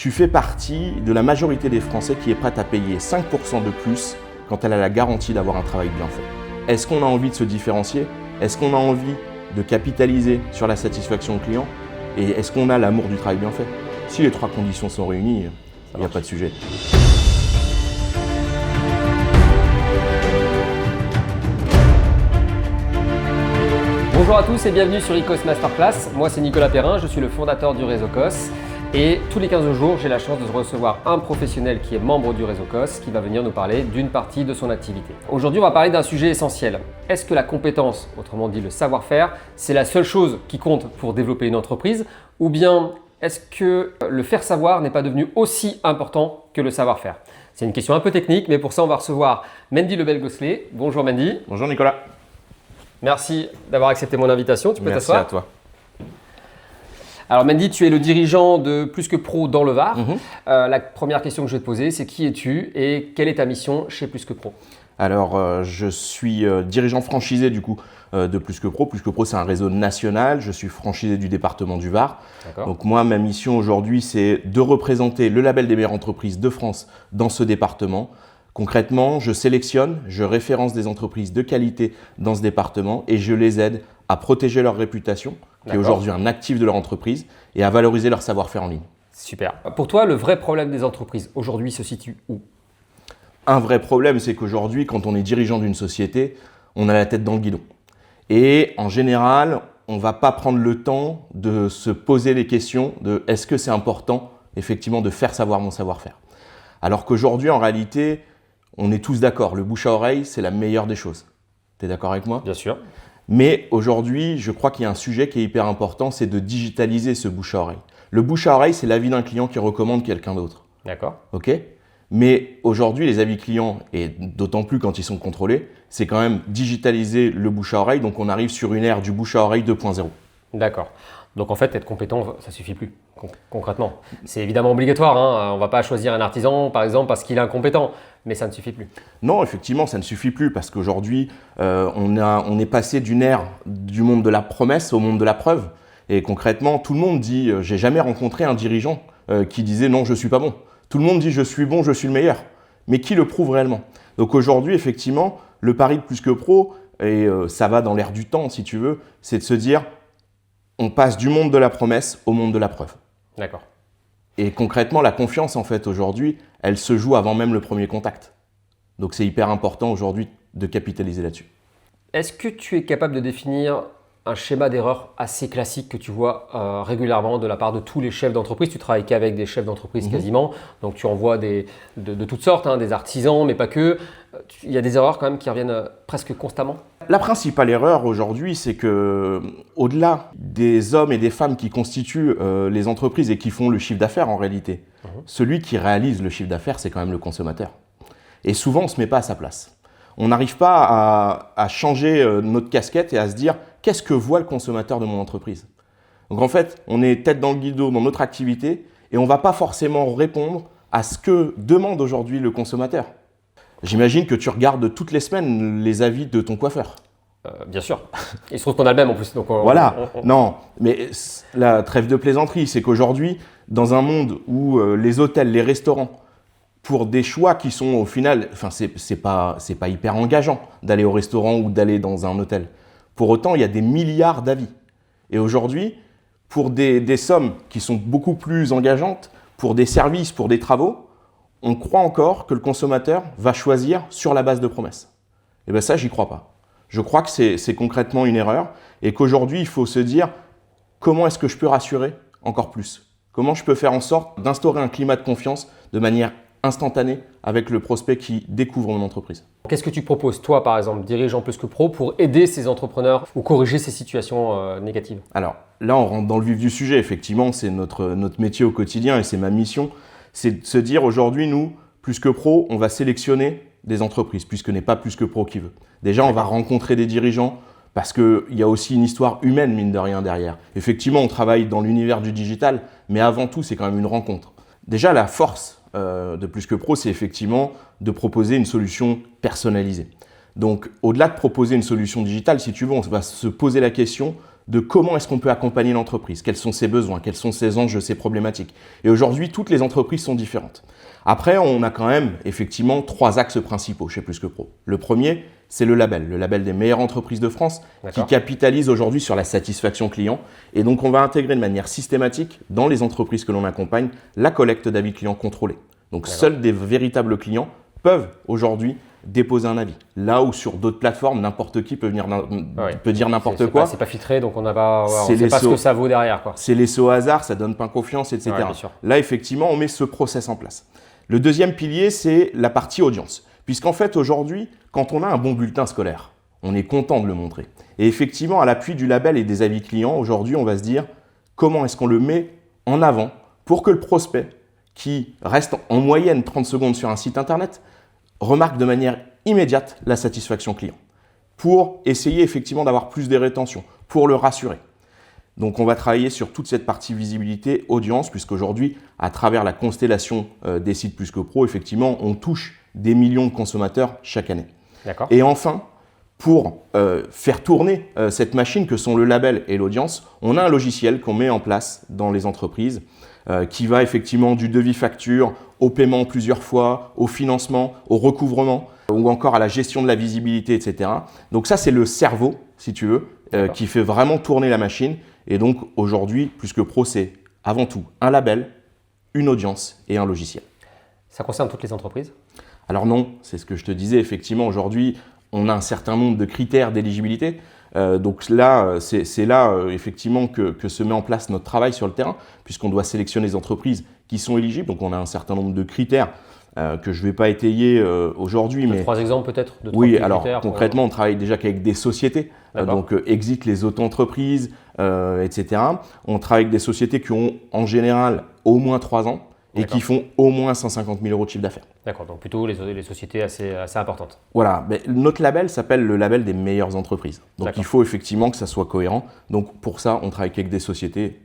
tu fais partie de la majorité des Français qui est prête à payer 5% de plus quand elle a la garantie d'avoir un travail bien fait. Est-ce qu'on a envie de se différencier? Est-ce qu'on a envie de capitaliser sur la satisfaction client? Et est-ce qu'on a l'amour du travail bien fait? Si les trois conditions sont réunies, il n'y a pas de sujet. Bonjour à tous et bienvenue sur ICOS Masterclass. Moi c'est Nicolas Perrin, je suis le fondateur du réseau COS. Et tous les 15 jours, j'ai la chance de recevoir un professionnel qui est membre du réseau COS qui va venir nous parler d'une partie de son activité. Aujourd'hui, on va parler d'un sujet essentiel. Est-ce que la compétence, autrement dit le savoir-faire, c'est la seule chose qui compte pour développer une entreprise? Ou bien est-ce que le faire savoir n'est pas devenu aussi important que le savoir-faire? C'est une question un peu technique, mais pour ça, on va recevoir Mendy Lebel-Gosselet. Bonjour Mendy. Bonjour Nicolas. Merci d'avoir accepté mon invitation. Tu peux t'asseoir? Merci à toi. Alors Mendy, tu es le dirigeant de Plus que Pro dans le Var. La première question que je vais te poser, c'est qui es-tu et quelle est ta mission chez Plus que Pro? Alors, je suis dirigeant franchisé du coup de Plus que Pro. Plus que Pro, c'est un réseau national. Je suis franchisé du département du Var. Donc moi, ma mission aujourd'hui, c'est de représenter le label des meilleures entreprises de France dans ce département. Concrètement, je sélectionne, je référence des entreprises de qualité dans ce département et je les aide à protéger leur réputation, qui est aujourd'hui un actif de leur entreprise, et à valoriser leur savoir-faire en ligne. Super. Pour toi, le vrai problème des entreprises aujourd'hui se situe où? Un vrai problème, c'est qu'aujourd'hui, quand on est dirigeant d'une société, on a la tête dans le guidon. Et en général, on ne va pas prendre le temps de se poser les questions de est-ce que c'est important, effectivement, de faire savoir mon savoir-faire. Alors qu'aujourd'hui, en réalité, on est tous d'accord, le bouche à oreille, c'est la meilleure des choses. Tu es d'accord avec moi? Bien sûr. Mais aujourd'hui, je crois qu'il y a un sujet qui est hyper important, c'est de digitaliser ce bouche à oreille. Le bouche à oreille, c'est l'avis d'un client qui recommande quelqu'un d'autre. D'accord. Ok? Mais aujourd'hui, les avis clients, et d'autant plus quand ils sont contrôlés, c'est quand même digitaliser le bouche à oreille. Donc on arrive sur une ère du bouche à oreille 2.0. D'accord. Donc en fait, être compétent, ça suffit plus, concrètement. C'est évidemment obligatoire, hein. On ne va pas choisir un artisan, par exemple, parce qu'il est incompétent, mais ça ne suffit plus. Non, effectivement, ça ne suffit plus parce qu'aujourd'hui, on est passé d'une ère du monde de la promesse au monde de la preuve. Et concrètement, tout le monde dit, j'ai jamais rencontré un dirigeant qui disait non, je suis pas bon. Tout le monde dit je suis bon, je suis le meilleur. Mais qui le prouve réellement? Donc aujourd'hui, effectivement, le pari de Plus que Pro, et ça va dans l'air du temps si tu veux, c'est de se dire on passe du monde de la promesse au monde de la preuve. D'accord. Et concrètement, la confiance, en fait, aujourd'hui, elle se joue avant même le premier contact. Donc, c'est hyper important aujourd'hui de capitaliser là-dessus. Est-ce que tu es capable de définir un schéma d'erreur assez classique que tu vois régulièrement de la part de tous les chefs d'entreprise? Tu travailles qu'avec des chefs d'entreprise quasiment, donc tu en vois de toutes sortes, hein, des artisans, mais pas que. Il y a des erreurs quand même qui reviennent presque constamment? La principale erreur aujourd'hui, c'est que au-delà des hommes et des femmes qui constituent les entreprises et qui font le chiffre d'affaires en réalité, celui qui réalise le chiffre d'affaires, c'est quand même le consommateur. Et souvent, on ne se met pas à sa place. On n'arrive pas à changer notre casquette et à se dire qu'est-ce que voit le consommateur de mon entreprise. Donc en fait, on est tête dans le guidon dans notre activité et on ne va pas forcément répondre à ce que demande aujourd'hui le consommateur. J'imagine que tu regardes toutes les semaines les avis de ton coiffeur. Bien sûr. Il se trouve qu'on a le même en plus. Donc voilà. Non, mais la trêve de plaisanterie, c'est qu'aujourd'hui, dans un monde où les hôtels, les restaurants, pour des choix qui sont au final, enfin c'est pas hyper engageant d'aller au restaurant ou d'aller dans un hôtel. Pour autant, il y a des milliards d'avis. Et aujourd'hui, pour des sommes qui sont beaucoup plus engageantes, pour des services, pour des travaux, on croit encore que le consommateur va choisir sur la base de promesses. Et bien ça, j'y crois pas. Je crois que c'est concrètement une erreur et qu'aujourd'hui, il faut se dire comment est-ce que je peux rassurer encore plus? Comment je peux faire en sorte d'instaurer un climat de confiance de manière instantanée avec le prospect qui découvre mon entreprise. Qu'est-ce que tu proposes, toi, par exemple, dirigeant Plus que Pro, pour aider ces entrepreneurs ou corriger ces situations négatives? Alors là, on rentre dans le vif du sujet. Effectivement, c'est notre métier au quotidien et c'est ma mission. C'est de se dire aujourd'hui, nous, Plus que Pro, on va sélectionner des entreprises, puisque n'est pas Plus que Pro qui veut. Déjà, on va rencontrer des dirigeants parce qu'il y a aussi une histoire humaine, mine de rien, derrière. Effectivement, on travaille dans l'univers du digital, mais avant tout, c'est quand même une rencontre. Déjà, la force de Plus que Pro, c'est effectivement de proposer une solution personnalisée. Donc, au-delà de proposer une solution digitale, si tu veux, on va se poser la question de comment est-ce qu'on peut accompagner l'entreprise, quels sont ses besoins, quels sont ses enjeux, ses problématiques. Et aujourd'hui, toutes les entreprises sont différentes. Après, on a quand même effectivement 3 axes principaux chez Plus que Pro. Le premier, c'est le label des meilleures entreprises de France qui capitalise aujourd'hui sur la satisfaction client. Et donc, on va intégrer de manière systématique dans les entreprises que l'on accompagne la collecte d'avis clients contrôlés. Donc, seuls des véritables clients peuvent aujourd'hui déposer un avis. Là où sur d'autres plateformes, n'importe qui peut dire n'importe quoi. C'est pas filtré, donc on ne sait pas ce que ça vaut derrière, quoi. C'est laissé au hasard, ça donne pas confiance, etc. Là, effectivement, on met ce process en place. Le deuxième pilier, c'est la partie audience. Puisqu'en fait, aujourd'hui, quand on a un bon bulletin scolaire, on est content de le montrer. Et effectivement, à l'appui du label et des avis clients, aujourd'hui, on va se dire comment est-ce qu'on le met en avant pour que le prospect, qui reste en moyenne 30 secondes sur un site internet, remarque de manière immédiate la satisfaction client. Pour essayer effectivement d'avoir plus de rétention, pour le rassurer. Donc, on va travailler sur toute cette partie visibilité, audience, puisqu'aujourd'hui, à travers la constellation des sites Plus que Pro, effectivement, on touche des millions de consommateurs chaque année. Et enfin, pour faire tourner cette machine que sont le label et l'audience, on a un logiciel qu'on met en place dans les entreprises qui va effectivement du devis facture au paiement plusieurs fois, au financement, au recouvrement ou encore à la gestion de la visibilité, etc. Donc ça, c'est le cerveau, si tu veux, qui fait vraiment tourner la machine. Et donc aujourd'hui, Plus que Pro, c'est avant tout un label, une audience et un logiciel. Ça concerne toutes les entreprises ? Alors non, c'est ce que je te disais. Effectivement, aujourd'hui, on a un certain nombre de critères d'éligibilité. Donc là, c'est là effectivement que se met en place notre travail sur le terrain, puisqu'on doit sélectionner les entreprises qui sont éligibles. Donc on a un certain nombre de critères que je ne vais pas étayer aujourd'hui. Mais 3 exemples peut-être de Oui, alors concrètement, on travaille déjà qu'avec des sociétés. Donc exit les auto-entreprises, etc. On travaille avec des sociétés qui ont en général au moins 3 ans et qui font au moins 150 000 € de chiffre d'affaires. D'accord, donc plutôt les sociétés assez importantes. Voilà, mais notre label s'appelle le label des meilleures entreprises. Donc il faut effectivement que ça soit cohérent. Donc pour ça, on travaille avec des sociétés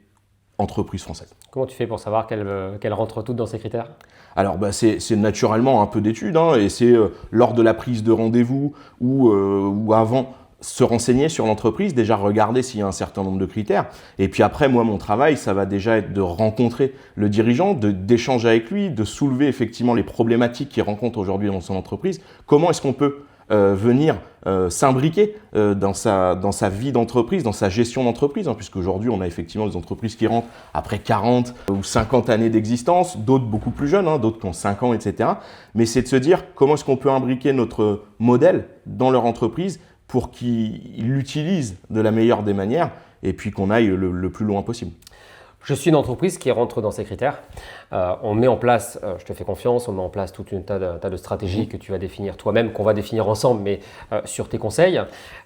entreprises françaises. Comment tu fais pour savoir qu'elles rentrent toutes dans ces critères ? Alors c'est naturellement un peu d'études, et c'est lors de la prise de rendez-vous ou avant se renseigner sur l'entreprise, déjà regarder s'il y a un certain nombre de critères. Et puis après, moi, mon travail, ça va déjà être de rencontrer le dirigeant, d'échanger avec lui, de soulever effectivement les problématiques qu'il rencontre aujourd'hui dans son entreprise. Comment est-ce qu'on peut venir s'imbriquer dans sa vie d'entreprise, dans sa gestion d'entreprise, puisqu'aujourd'hui, on a effectivement des entreprises qui rentrent après 40 ou 50 années d'existence, d'autres beaucoup plus jeunes, d'autres qui ont 5 ans, etc. Mais c'est de se dire comment est-ce qu'on peut imbriquer notre modèle dans leur entreprise pour qu'ils l'utilisent de la meilleure des manières et puis qu'on aille le plus loin possible. Je suis une entreprise qui rentre dans ces critères. On met en place, je te fais confiance, on met en place tout un tas de stratégies que tu vas définir toi-même, qu'on va définir ensemble, mais sur tes conseils.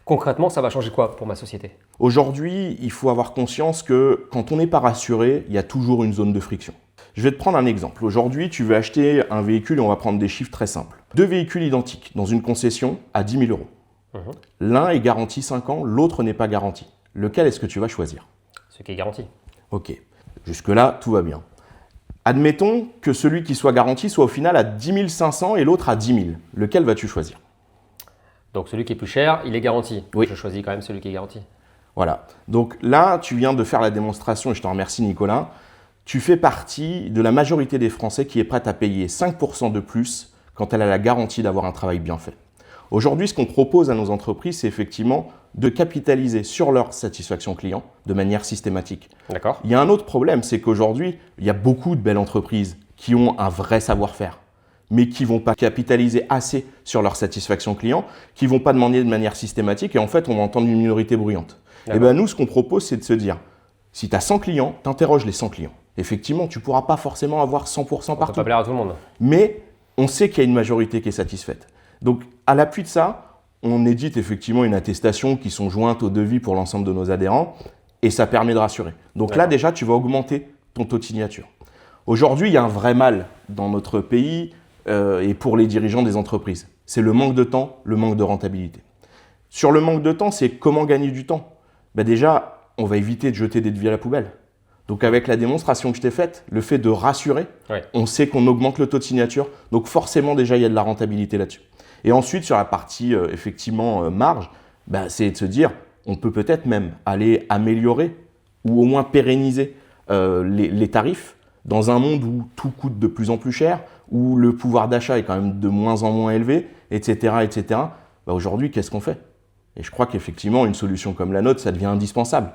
Concrètement, ça va changer quoi pour ma société ? Aujourd'hui, il faut avoir conscience que quand on n'est pas rassuré, il y a toujours une zone de friction. Je vais te prendre un exemple. Aujourd'hui, tu veux acheter un véhicule et on va prendre des chiffres très simples. 2 véhicules identiques dans une concession à 10 000 €. L'un est garanti 5 ans, l'autre n'est pas garanti. Lequel est-ce que tu vas choisir ? Ce qui est garanti. Ok, jusque-là, tout va bien. Admettons que celui qui soit garanti soit au final à 10 500 et l'autre à 10 000. Lequel vas-tu choisir ? Donc celui qui est plus cher, il est garanti. Oui. Je choisis quand même celui qui est garanti. Voilà. Donc là, tu viens de faire la démonstration et je te remercie Nicolas. Tu fais partie de la majorité des Français qui est prête à payer 5% de plus quand elle a la garantie d'avoir un travail bien fait. Aujourd'hui, ce qu'on propose à nos entreprises, c'est effectivement de capitaliser sur leur satisfaction client de manière systématique. D'accord. Il y a un autre problème, c'est qu'aujourd'hui, il y a beaucoup de belles entreprises qui ont un vrai savoir-faire, mais qui ne vont pas capitaliser assez sur leur satisfaction client, qui ne vont pas demander de manière systématique, et en fait, on va entendre une minorité bruyante. Et bien nous, ce qu'on propose, c'est de se dire, si tu as 100 clients, tu interroges les 100 clients. Effectivement, tu ne pourras pas forcément avoir 100% partout. On ne peut pas plaire à tout le monde. Mais on sait qu'il y a une majorité qui est satisfaite. Donc, à l'appui de ça, on édite effectivement une attestation qui sont jointes au devis pour l'ensemble de nos adhérents et ça permet de rassurer. Donc là, déjà, tu vas augmenter ton taux de signature. Aujourd'hui, il y a un vrai mal dans notre pays et pour les dirigeants des entreprises. C'est le manque de temps, le manque de rentabilité. Sur le manque de temps, c'est comment gagner du temps. Déjà, on va éviter de jeter des devis à la poubelle. Donc avec la démonstration que je t'ai faite, le fait de rassurer, on sait qu'on augmente le taux de signature. Donc forcément, déjà, il y a de la rentabilité là-dessus. Et ensuite, sur la partie effectivement marge, c'est de se dire on peut peut-être même aller améliorer ou au moins pérenniser les tarifs dans un monde où tout coûte de plus en plus cher, où le pouvoir d'achat est quand même de moins en moins élevé, etc. etc. Aujourd'hui, qu'est-ce qu'on fait? Et je crois qu'effectivement, une solution comme la nôtre, ça devient indispensable.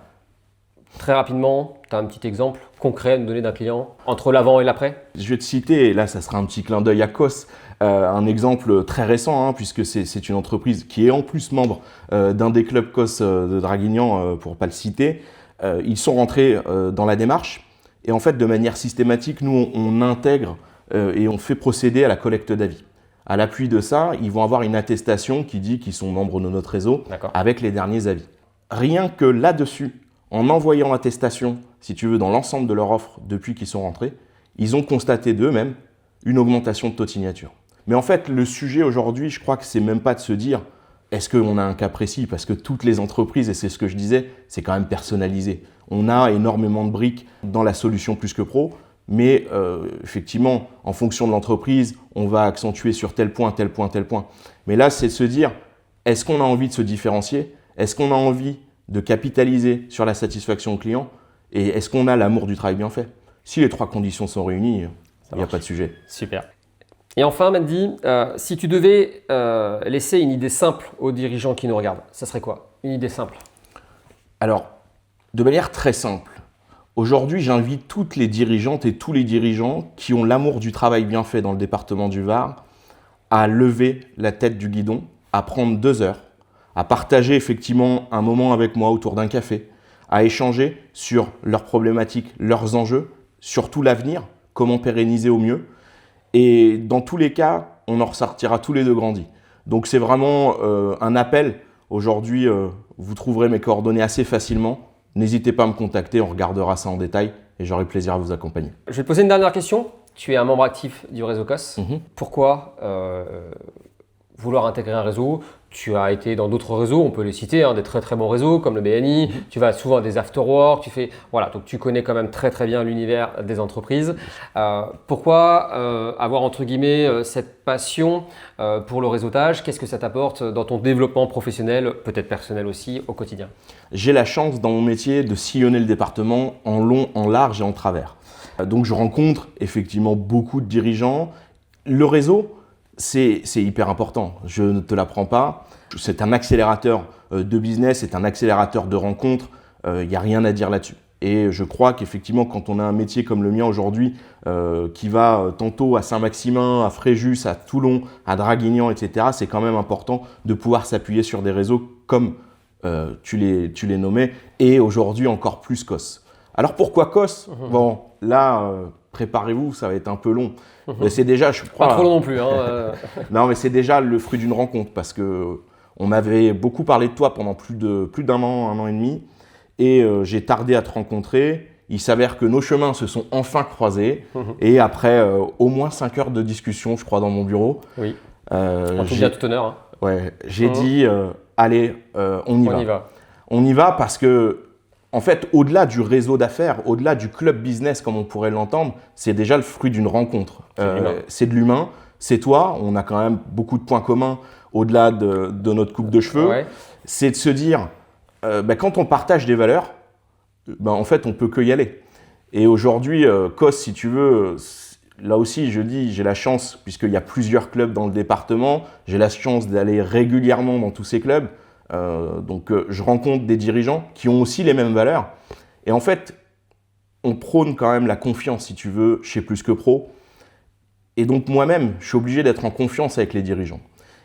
Très rapidement, tu as un petit exemple concret à nous donner d'un client entre l'avant et l'après? Je vais te citer, et là ça sera un petit clin d'œil à Kos, un exemple très récent, puisque c'est une entreprise qui est en plus membre d'un des clubs Kos de Draguignan, pour ne pas le citer. Ils sont rentrés dans la démarche, et en fait de manière systématique, nous on intègre et on fait procéder à la collecte d'avis. À l'appui de ça, ils vont avoir une attestation qui dit qu'ils sont membres de notre réseau avec les derniers avis. Rien que là-dessus, en envoyant l'attestation, si tu veux, dans l'ensemble de leur offre depuis qu'ils sont rentrés, ils ont constaté d'eux-mêmes une augmentation de taux de signature. Mais en fait, le sujet aujourd'hui, je crois que c'est même pas de se dire est-ce qu'on a un cas précis, parce que toutes les entreprises, et c'est ce que je disais, c'est quand même personnalisé. On a énormément de briques dans la solution Plus que Pro, mais effectivement, en fonction de l'entreprise, on va accentuer sur tel point, tel point, tel point. Mais là, c'est de se dire est-ce qu'on a envie de se différencier? Est-ce qu'on a envie de capitaliser sur la satisfaction client, et est-ce qu'on a l'amour du travail bien fait? Si les trois conditions sont réunies, il n'y a pas de sujet. Super. Et enfin, Mendy, si tu devais laisser une idée simple aux dirigeants qui nous regardent, ça serait quoi? Une idée simple? Alors, de manière très simple, aujourd'hui, j'invite toutes les dirigeantes et tous les dirigeants qui ont l'amour du travail bien fait dans le département du Var à lever la tête du guidon, à prendre 2 heures, à partager effectivement un moment avec moi autour d'un café, à échanger sur leurs problématiques, leurs enjeux, surtout l'avenir, comment pérenniser au mieux. Et dans tous les cas, on en ressortira tous les deux grandis. Donc c'est vraiment un appel. Aujourd'hui, vous trouverez mes coordonnées assez facilement. N'hésitez pas à me contacter, on regardera ça en détail et j'aurai plaisir à vous accompagner. Je vais te poser une dernière question. Tu es un membre actif du réseau Kos. Pourquoi vouloir intégrer un réseau? Tu as été dans d'autres réseaux, on peut les citer, des très très bons réseaux comme le BNI. Tu vas souvent à des after-work, donc tu connais quand même très très bien l'univers des entreprises. Pourquoi avoir entre guillemets cette passion pour le réseautage? Qu'est-ce que ça t'apporte dans ton développement professionnel, peut-être personnel aussi, au quotidien? J'ai la chance dans mon métier de sillonner le département en long, en large et en travers. Donc je rencontre effectivement beaucoup de dirigeants. Le réseau, c'est hyper important, je ne te l'apprends pas. C'est un accélérateur de business, c'est un accélérateur de rencontres, il n'y a rien à dire là-dessus. Et je crois qu'effectivement, quand on a un métier comme le mien aujourd'hui, qui va tantôt à Saint-Maximin, à Fréjus, à Toulon, à Draguignan, etc., c'est quand même important de pouvoir s'appuyer sur des réseaux comme tu les nommais, et aujourd'hui encore plus Kos. Alors pourquoi Kos? Bon, là, préparez-vous, ça va être un peu long. Mais c'est déjà, je crois. Pas trop long non plus. Non, mais c'est déjà le fruit d'une rencontre parce que on m'avait beaucoup parlé de toi pendant plus d'un an, 1 an et demi, et j'ai tardé à te rencontrer. Il s'avère que nos chemins se sont enfin croisés, et après au moins 5 heures de discussion, je crois, dans mon bureau. Oui. En tout bien, tout honneur. Ouais, j'ai dit, allez, on y va. On y va parce que, en fait, au-delà du réseau d'affaires, au-delà du club business, comme on pourrait l'entendre, c'est déjà le fruit d'une rencontre. C'est de l'humain, c'est toi, on a quand même beaucoup de points communs au-delà de notre coupe de cheveux. Ouais. C'est de se dire, quand on partage des valeurs, en fait, on peut que y aller. Et aujourd'hui, Kos, si tu veux, là aussi, je dis, j'ai la chance, puisqu'il y a plusieurs clubs dans le département, j'ai la chance d'aller régulièrement dans tous ces clubs. Donc je rencontre des dirigeants qui ont aussi les mêmes valeurs. Et en fait, on prône quand même la confiance, si tu veux, chez Plus que Pro. Et donc moi-même, je suis obligé d'être en confiance avec les dirigeants.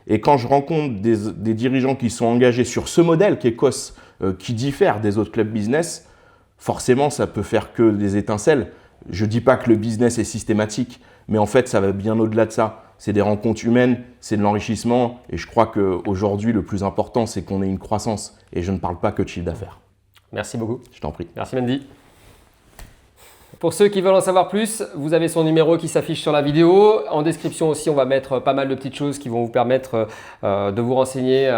Et quand je rencontre des dirigeants qui sont engagés sur ce modèle qui est Kos, qui diffère des autres clubs business, forcément, ça peut faire que des étincelles. Je ne dis pas que le business est systématique, mais en fait, ça va bien au-delà de ça. C'est des rencontres humaines, c'est de l'enrichissement. Et je crois qu'aujourd'hui, le plus important, c'est qu'on ait une croissance. Et je ne parle pas que de chiffre d'affaires. Merci beaucoup. Je t'en prie. Merci Mendy. Pour ceux qui veulent en savoir plus, vous avez son numéro qui s'affiche sur la vidéo. En description aussi, on va mettre pas mal de petites choses qui vont vous permettre de vous renseigner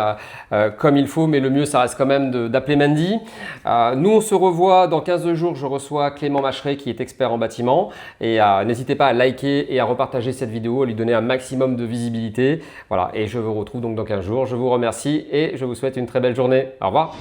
comme il faut, mais le mieux, ça reste quand même d'appeler Mandy. Nous, on se revoit dans 15 jours. Je reçois Clément Macheret qui est expert en bâtiment. Et n'hésitez pas à liker et à repartager cette vidéo, à lui donner un maximum de visibilité. Voilà, et je vous retrouve donc dans 15 jours. Je vous remercie et je vous souhaite une très belle journée. Au revoir.